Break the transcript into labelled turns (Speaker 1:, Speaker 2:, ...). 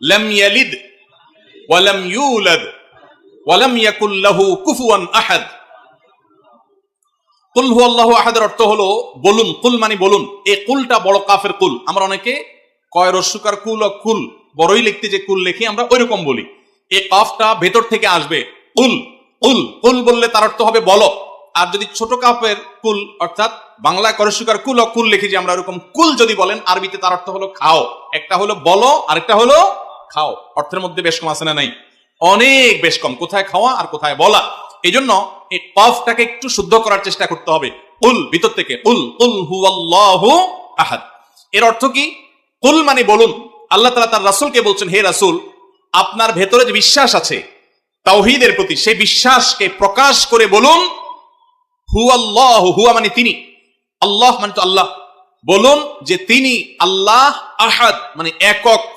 Speaker 1: লাম ইয়ালিদ ওয়া লাম ইউলাদ ওয়া লাম ইয়াকুল লাহু কুফুয়ান আহাদ। কুল হুয়াল্লাহু আহাদের অর্থ হলো বলুন, কুল মানে বলুন। এই কুলটা বড় কাফের কুল। আমরা অনেকে কয় রস্যকার কুল ও কুল বড়ই লিখতে যে কুল লিখি আমরা ওই রকম বলি। এই কাফটা ভেতর থেকে আসবে, কুল কুল কুল বললে তার অর্থ হবে বলো। আর যদি ছোট কাফের কুল অর্থাৎ বাংলায় করস্যকার কুল ও কুল লিখি যে আমরা এরকম কুল যদি বলেন আরবিতে তার অর্থ হলো খাও। একটা হলো বলো আরেকটা হলো খাও। অর্থের মধ্যে বেশ কম আছে না নাই? অনেক বেশ কম। কোথায় খাওয়া আর কোথায় বলা। এই জন্য এই কফটাকে একটু শুদ্ধ করার চেষ্টা করতে হবে। কুল ভিতর থেকে, কুল কুল হুয়াল্লাহু আহাদ। এর অর্থ কি? কুল মানে বলুন। আল্লাহ তাআলা তার রাসূলকে বলছেন, হে রাসূল, আপনার ভেতরে যে বিশ্বাস আছে তাওহীদের প্রতি, সেই বিশ্বাসকে প্রকাশ করে বলুন হুয়াল্লাহু, হুয়া মানে তিনি, আল্লাহ মানে তো আল্লাহ, বলুন যে তিনি আল্লাহ, আহাদ মানে একক।